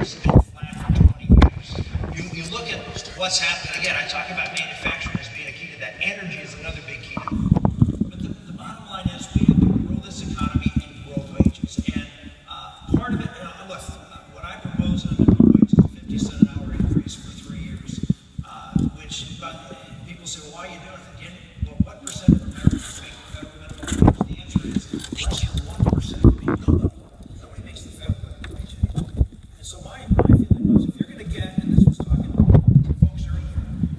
has been flat for 20 years. You look at what's happening. Again, I talk about manufacturing as being a key to that. Energy is another big key to that. But the bottom line is we have to grow this economy and grow wages. And part of it, look, what I propose in minimum wage is a 50-cent an hour increase for 3 years, which people say, well, why are you doing it? Well, what percent of Americans make the federal minimum wage? The answer is less than 1% of people. Nobody makes the federal minimum wage anymore. And so my feeling was, if you're going to get, and this was talking to folks earlier,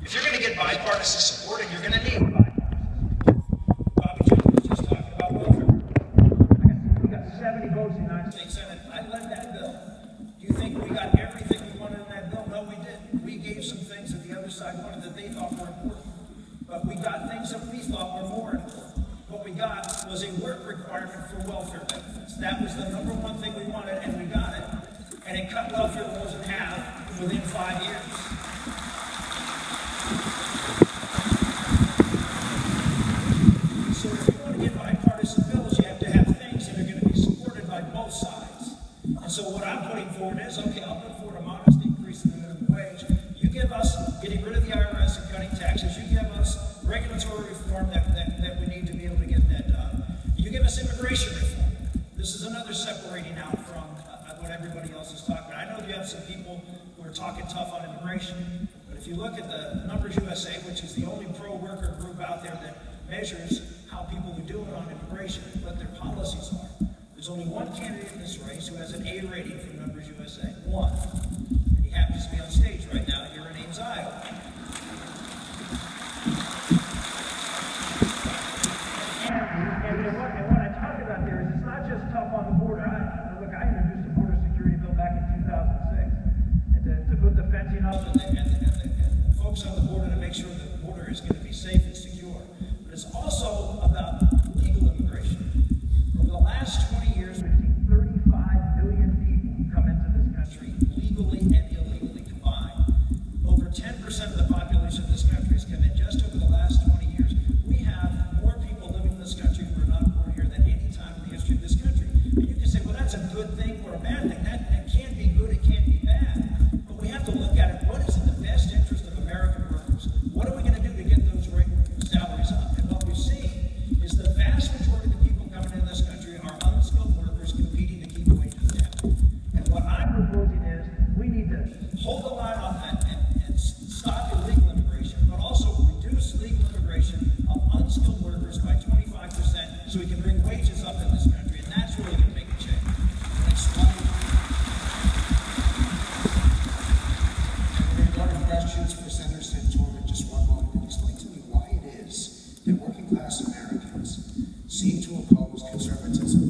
if you're going to get bipartisan support, and you're going to need bipartisan support. Bobby Jones was just talking about welfare. We got 70 votes in the United States Senate. I led that bill. Do you think we got everything we wanted in that bill? No, we didn't. We gave some things that the other side wanted that they thought were important. But we got things that we thought were more important. What we got was a work requirement for welfare benefits. That was the number one thing we wanted, and we got it. And it cut welfare rolls in half within 5 years. So if you want to get bipartisan bills, you have to have things that are going to be supported by both sides. And so what I'm putting forward is, okay, I'll put forward a modest increase in the minimum wage. You give us getting rid of the IRS and cutting taxes. You give us regulatory reform that we need to be able to get that done. You give us immigration reform. This is another separating out from what everybody else is talking about. I know you have some people who are talking tough on immigration, but if you look at the Numbers USA, which is the only pro-worker group out there that measures how people are doing on immigration and what their policies are, there's only one candidate in this race who has an A rating from Numbers USA. One. And he happens to be on stage right now here in Ames, Iowa. And what I talk about there is it's not just tough on the border. Look, I introduced a border security bill back in 2006 and to put the fencing up and the folks on the border to make sure the border is going to be safe and secure. But it's also about legal immigration. Over the last 20 years, we've seen 35 million people come into this country legally and illegally combined. Over 10% of the population of this country has come in just over the last 20 years. We have more people living in this country who are not born here than any time in the history of this country. And you can say, well, that's a good thing or a bad thing. That can be good, it can be bad. But we have to look at it. What is in the best interest of American workers? What are we going to do to get those salaries up? And what we've seen is the vast majority of the people coming into this country are unskilled workers competing to keep wages down. And what I'm proposing is we need to hold the line on that and stop illegal immigration, but also reduce legal immigration of unskilled workers by 25% so we can bring wages up in this country. And that's really going to make a change. One of the questions for Senator Santorum, just one moment. Explain to me why it is that working class Americans seem to oppose conservatism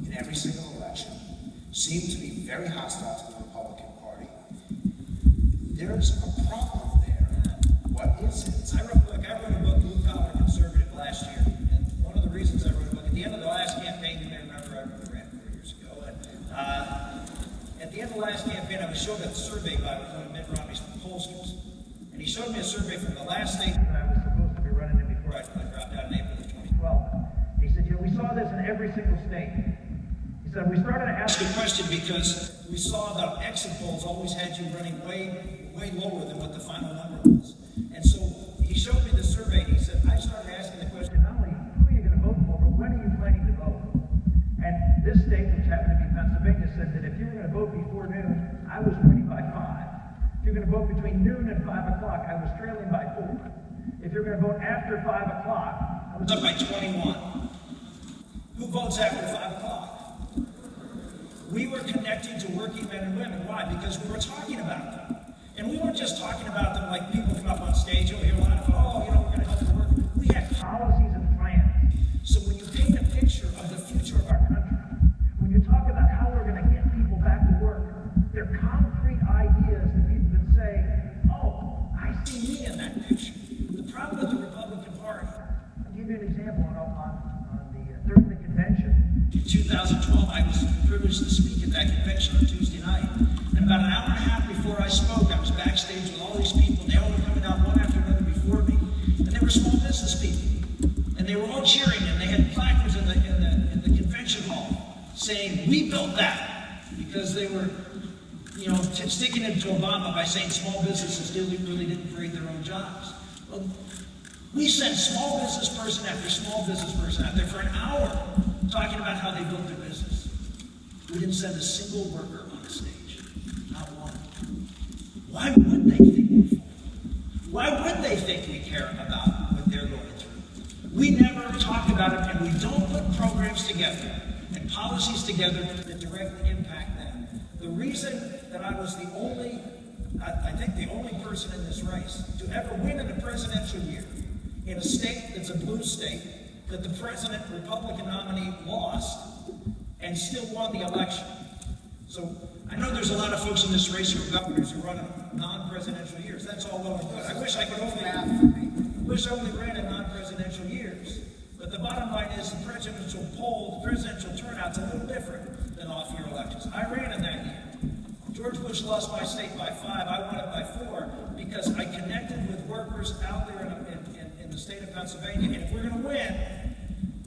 in every single election, seem to be very hostile to the Republican Party. There's a problem there. What is it? I wrote a book, Blue Collar Conservative, last year. And one of the reasons I wrote a book, at the end of the last campaign, you may remember I ran 4 years ago. And at the end of the last campaign, I was showed a survey by one of Mitt Romney's pollsters. And he showed me a survey from the last state that I was supposed to be running in before I dropped out in April of 2012. He said, we saw this in every single state. He said, we started to ask a question because we saw that exit polls always had you running way lower than what the final number was. And so he showed me the survey, and he said, I started asking the question, not only who are you going to vote for, but when are you planning to vote? And this state, which happened to be Pennsylvania, said that if you were going to vote before noon, I was winning by 5. If you're going to vote between noon and 5 o'clock, I was trailing by 4. If you're going to vote after 5 o'clock, I was up by 21. Who votes after 5 o'clock? We were connecting to working men and women. Why? Because we were talking about them. And we weren't just talking about them like people come up on stage, you'll hear a lot of, we're going to help the workers. We had policies and plans. So when you paint a picture of the future of our country, when you talk about how we're going to get people back to work, they're concrete ideas that people can say, I see me in that picture. The problem with the Republican Party, I'll give you an example during the convention. In 2012, I was privileged to speak at that convention on Tuesday night. And about an hour and a half before I spoke, I was backstage with all these people, and they all were coming out one after another before me. And they were small business people. And they were all cheering, and they had placards in the convention hall saying, we built that, because they were sticking it to Obama by saying small businesses really didn't create their own jobs. Well, we sent small business person after small business person out there for an hour talking about how they built their business. We didn't send a single worker on the stage. Not one. Why would they think we're full? Why would they think we care about what they're going through? We never talk about it, and we don't put programs together and policies together that directly impact them. The reason that I was the only person in this race to ever win in a presidential year in a state that's a blue state, that the president, Republican nominee, lost and still won the election. So I know there's a lot of folks in this race who are governors who run in non-presidential years. That's all well and good. I wish I only ran in non-presidential years. But the bottom line is the presidential turnout's a little different than off-year elections. I ran in that year. George Bush lost my state by 5. I won it by 4 because I connected with workers out there in the state of Pennsylvania. And if we're going to win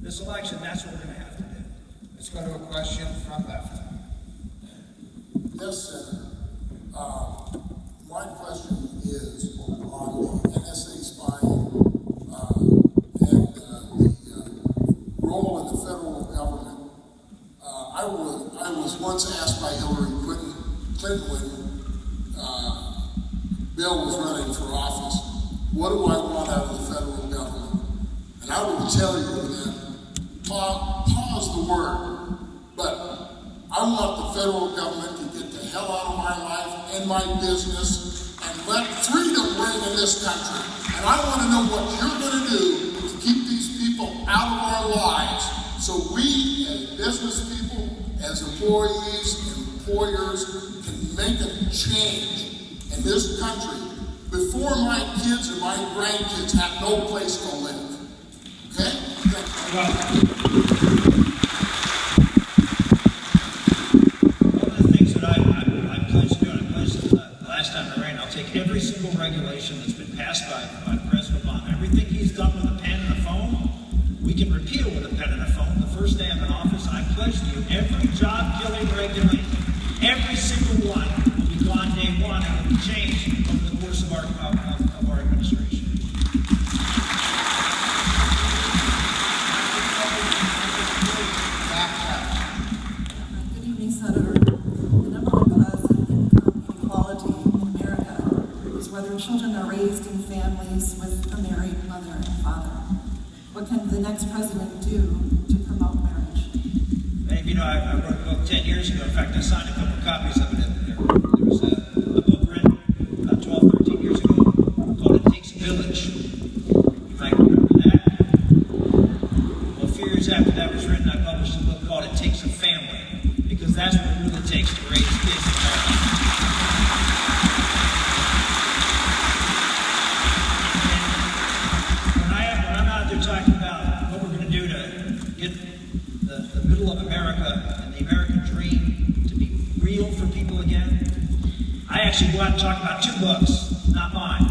this election, that's what we're going to have to do. Let's go to a question from left. Yes, Senator. My question is on the NSA spying and the role in the federal government. I was once asked by Hillary Clinton when Bill was running for office, what do I want out of the federal government? And I will tell you that, pause the word, but I want the federal government to get the hell out of my life and my business and let freedom reign in this country. And I want to know what you're going to do to keep these people out of our lives so we as business people, as employees and employers, can make a change in this country before my kids and my grandkids have no place to live. Okay? Thank you. One of the things that I pledged to do, and I pledged the last time I ran, I'll take every single regulation that's been passed by President Obama. Everything he's done with a pen and a phone, we can repeal with a pen and a phone. The first day I'm in office, I pledge to you every job-killing regulation, every single one will be gone day one and will be changed over the course of our administration. Good evening, Senator. The number one cause of income inequality in America is whether children are raised in families with a married mother and father. What can the next president do to promote marriage? Many of you know I wrote a book 10 years ago. In fact, I signed a couple copies of it. There was a book written about 12, 13 years ago called It Takes a Village. You might remember that. Well, a few years after that was written, I published a book called It Takes a Family, because that's what it really takes to raise kids in America. When I'm out there talking about what we're going to do to get the middle of America and the American dream to be real for people again, I actually go out and talk about 2 books, not mine.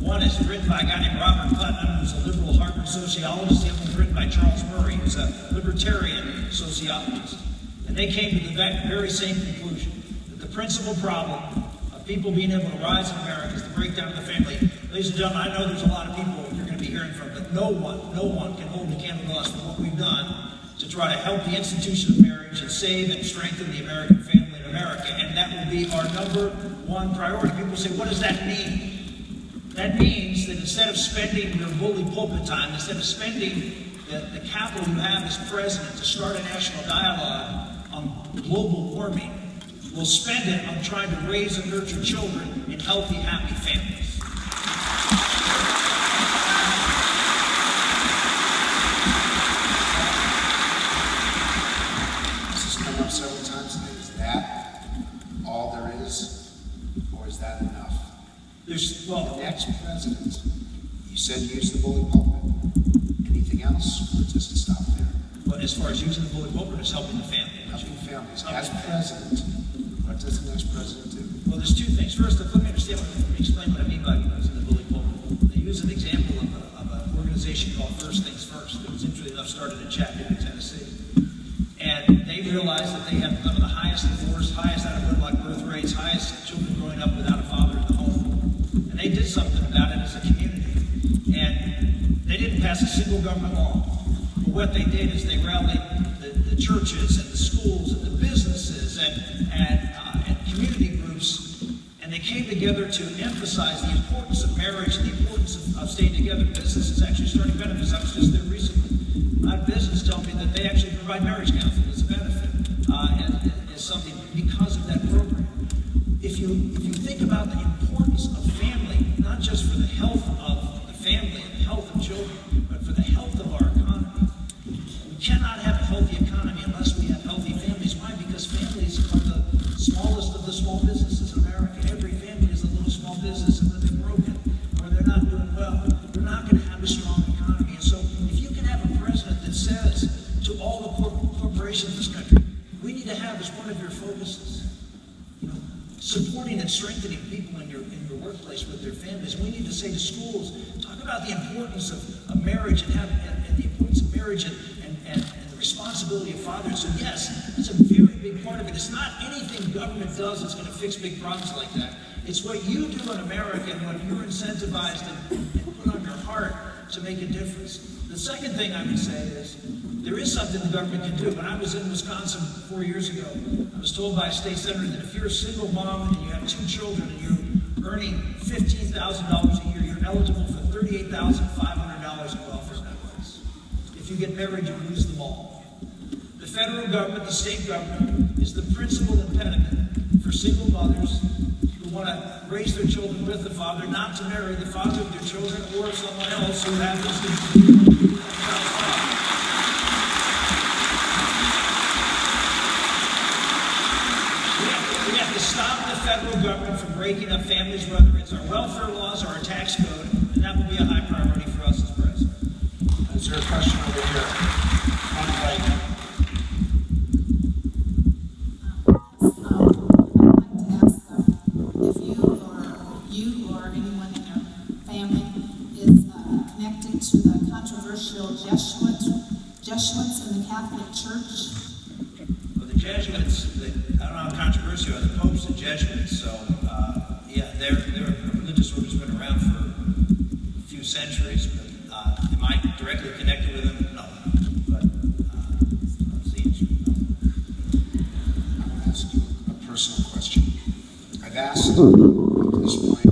One is written by a guy named Robert Putnam, who's a liberal Harvard sociologist. The other one's written by Charles Murray, who's a libertarian sociologist. And they came to the very same conclusion, that the principal problem of people being able to rise in America is the breakdown of the family. Ladies and gentlemen, I know there's a lot of people you're going to be hearing from, but no one can hold a candle to us for what we've done to try to help the institution of marriage and save and strengthen the American family in America. And that will be our number one priority. People say, what does that mean? That means that instead of spending your bully pulpit time, instead of spending the capital you have as president to start a national dialogue on global warming, we'll spend it on trying to raise and nurture children in healthy, happy families. Up several times today. Is that all there is, or is that enough? The next president, you said use the bully pulpit. Anything else, or does it stop there? But as far as using the bully pulpit, it's helping the family. Helping families. As president, what does the next president do? Well, there's 2 things. First, let me explain what I mean by using the bully pulpit. They use an example of an organization called First Things First. That was interesting enough started in Chattanooga, Tennessee. And they realized that they have some of the highest divorce, highest out of wedlock birth rates, highest pass a single government law. But what they did is they rallied the churches and the schools and the businesses and community groups, and they came together to emphasize the importance of marriage and the importance of staying together. Businesses actually starting benefits. I was just there recently. My business told me that they actually provide marriage counseling as a benefit, and as something because of that program. If you think about the importance of family, not just for the health of the family and the health of children, but for the health of our economy. We cannot have a healthy economy unless we have healthy families. Why? Because families are the smallest of the small businesses in America. Every family is a little small business, and when they're broken or they're not doing well, they're not going to have a strong economy. And so if you can have a president that says to all the corporations in this country, we need to have as one of your focuses, supporting and strengthening people in your workplace with their families. We need to say to schools, talk about the importance of marriage and the importance of marriage and the responsibility of fathers. So yes, it's a very big part of it. It's not anything government does that's going to fix big problems like that. It's what you do in America and what you're incentivized and put on your heart to make a difference. The second thing I would say is, there is something the government can do. When I was in Wisconsin 4 years ago, I was told by a state senator that if you're a single mom and you have 2 children and you're earning $15,000 a year, you're eligible for $38,500 in welfare benefits. If you get married, you lose them all. The federal government, the state government, is the principal impediment for single mothers who want to raise their children with the father, not to marry the father of their children or someone else who happens to be stop the federal government from breaking up families, whether it's our welfare laws or our tax code, and that will be a high priority for us as president. Is there a question over here? On the right. I'd like to ask if you or anyone in your family is connected to the controversial Jesuits in the Catholic Church. Well, the Jesuits, I don't know how controversial are the popes and Jesuits, so yeah, they're a religious order that's been around for a few centuries, but am I directly connected with them? No. But that's the answer. I want to ask you a personal question. I've asked at this point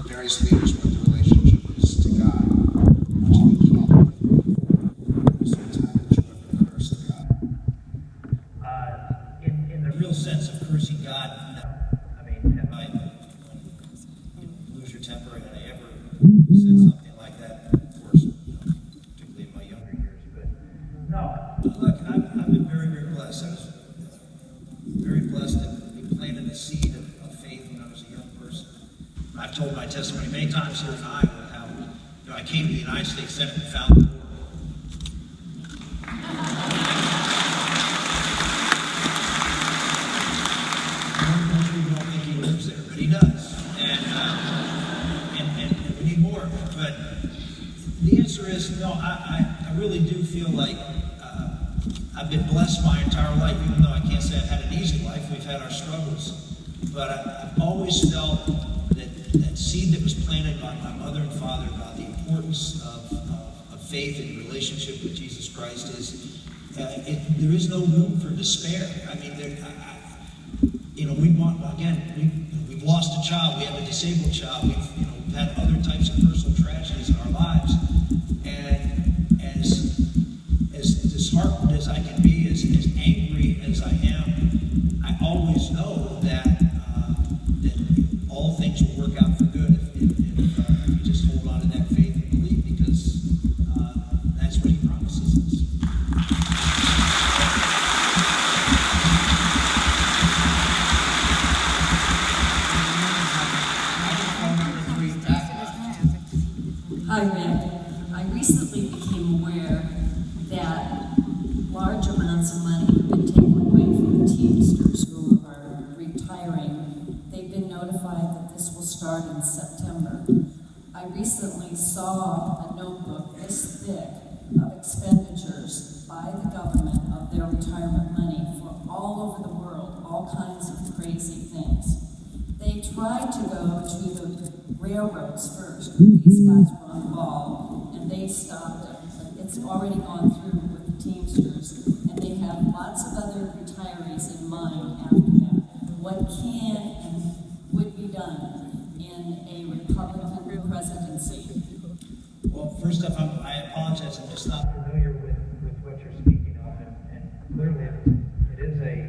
various leaders what the relationship is to God. Much of it can't. Is there a time that you ever cursed God? In the real sense of cursing God, no. I mean, have I lose your temper? Have I ever said something like that? Of course, particularly in my younger years. But no, look, I've been very, very blessed. I was very blessed to be planted a seed of faith when I was a young person. I've told my testimony many times here in Iowa how I came to the United States Senate and found the war. You don't think he lives there, but he does. And we need more. But the answer is no, I really do feel like I've been blessed my entire life, even though I can't say I've had an easy life. We've had our struggles. But I've always felt that seed that was planted by my mother and father about the importance of faith and relationship with Jesus Christ is there is no room for despair. I mean, we've lost a child, we have a disabled child, we've had other types of personal tragedies in our lives, and as disheartened as I can be, as angry as I am, I always know that all things will work out for good if you just hold on to that faith and believe, because that's what he promises us. Hi, Rick. I recently became aware that large amounts of money have been taken away from the Teamsters who are retiring. They've been notified that this will start in September. I recently saw a notebook this thick of expenditures by the government of their retirement money for all over the world, all kinds of crazy things. They tried to go to the railroads first. These guys were involved. lots of other retirees in mind after that. What can and would be done in a Republican presidency? Well, first off, I apologize. I'm just not familiar with what you're speaking of, and clearly it is a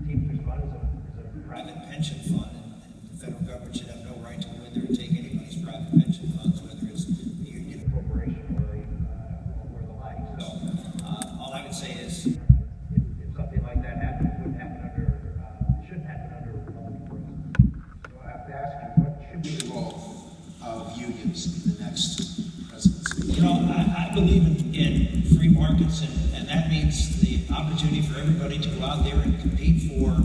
Teamsters Fund is a private pension fund, and the federal government should have no right to go in there and take anybody's private pension funds, whether it's a union, a corporation, or the like. So all I would say is, if something like that happens, it wouldn't happen it shouldn't happen under a Republican president. So I have to ask you, what should be the role of unions in the next presidency? You know, I believe in free markets, and that means the opportunity for everybody to go out there and compete for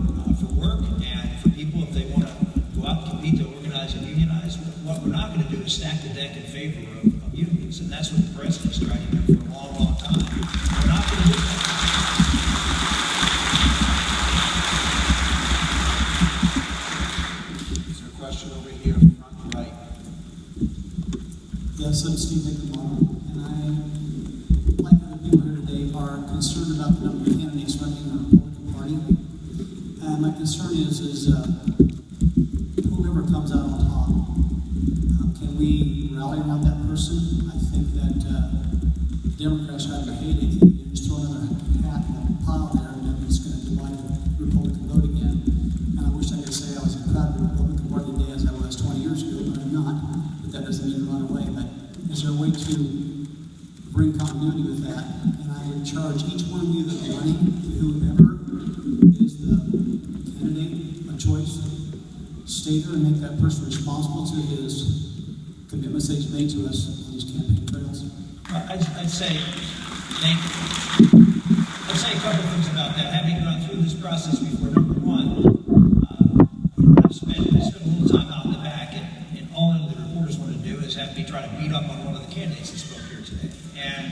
work, and for people, if they want to go out and compete, to organize and unionize. What we're not going to do is stack the deck in favor of unions, and that's what the president's tried to do for a long, long time. We're not going to do that. Is there a question over here, front right? Yes, I'm Steve Hickenlooper, and I, like the people here today, are concerned about the number of candidates running in the Republican Party. And my concern is whoever comes out on top, can we rally around that person? I think that Democrats have to hate it. You just throw another hat in a pile there, and then it's going to divide the Republican vote again. And I wish I could say I was as proud of the Republican Party today as I was 20 years ago, but I'm not. But that doesn't mean to run away. But is there a way to bring continuity with that? And I would charge each one of you that are running, whoever is the candidate of choice, stay there and make that person responsible to his commitments that he's made to us on these campaign trails. I'd say a couple things about that. Having gone through this process before, number one, I've spent a little time out in the back, and all the reporters want to do is have me try to beat up on one of the candidates that spoke here today. And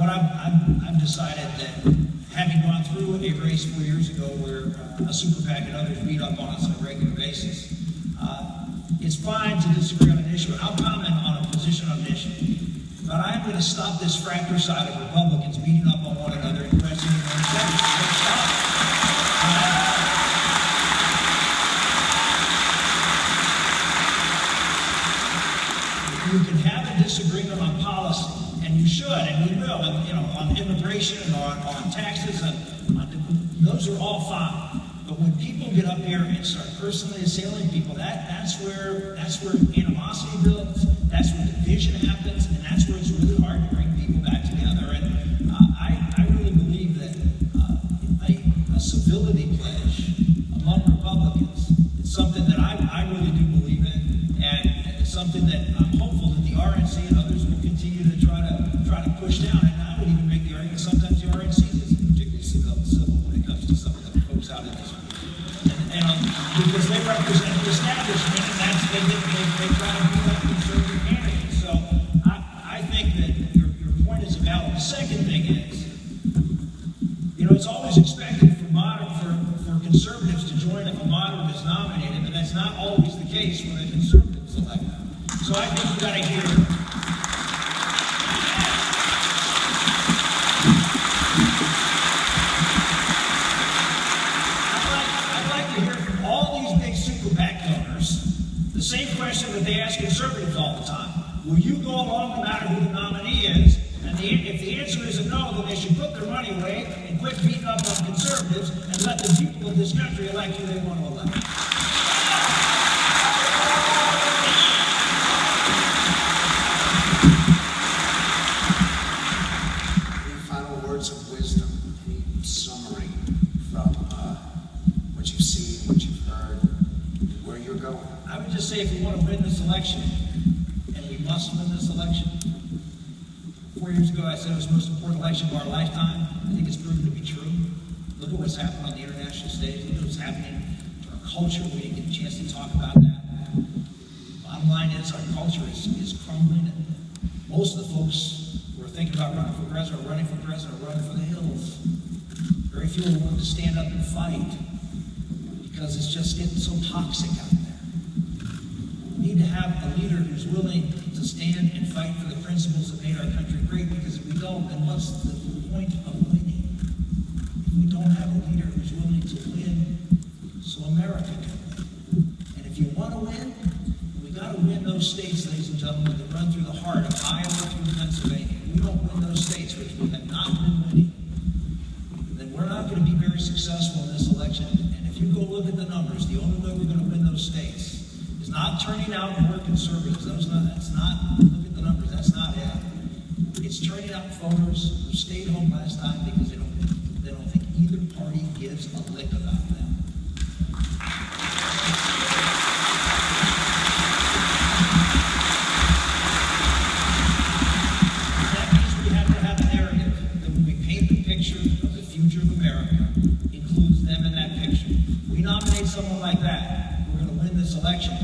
what I've decided that, having gone through a race 4 years ago where a super PAC and others beat up on us on a regular basis, it's fine to disagree on an issue, and I'll comment on a position on an issue. But I'm going to stop this fratricide of Republicans beating up on one another and questioning their integrity. You can have a disagreement on policy, and you should, and we will, and, on immigration and on taxes, and those are all fine. But when people get up here and start personally assailing people, that's where animosity builds, that's where division happens, and that's where it's really hard to bring people back together. And I really believe that a civility pledge among Republicans is something that I really do believe in, and it's something that I'm hopeful that the RNC and others will continue to try to push down. And I would even make the argument sometimes the RNC isn't particularly civil when it comes to some of the folks out in this room. Because they represent the establishment, and they try to beat up conservative candidates. So I think that your point is valid. The second thing is, it's always expected for conservatives to join if a moderate is nominated, but that's not always the case when a conservative is elected. So I think you've got to hear. I'd like to hear from all these big super PAC donors the same question that they ask conservatives all the time. Will you go along no matter who the nominee is? And if the answer is a no, then they should put their money away and quit beating up on conservatives and let the people of this country elect who they want to elect. Any final words of wisdom, any summary from what you've seen, what you've heard, where you're going? I would just say, if we want to win this election, and we must win this election, 4 years ago I said it was the most important election of our lifetime. I think it's proven to be true. Look at what's happened on the international stage. Look at what's happening to our culture. We didn't get a chance to talk about that. Bottom line is, our culture is crumbling, and most of the folks who are thinking about running for president or running for the hills. Very few are willing to stand up and fight because it's just getting so toxic out there. We need to have a leader who's willing to stand and fight for the principles that made our country great, because if we don't, then what's the point of winning? If if we don't have a leader who's willing to win, so America can win. And if you want to win, we got to win those states, ladies and gentlemen, that run through the heart of Iowa through Pennsylvania. If we don't win those states, which we have not been winning, then we're not going to be very successful in this election. And if you go look at the numbers, the only way we're going to win those states is not turning out more conservatives. That's not, look at the numbers, that's not it. It's turning out voters who stayed home last time because they don't think either party gives a lick about them. That means we have to have a narrative that when we paint the picture of the future of America, includes them in that picture. We nominate someone like that, we're going to win this election.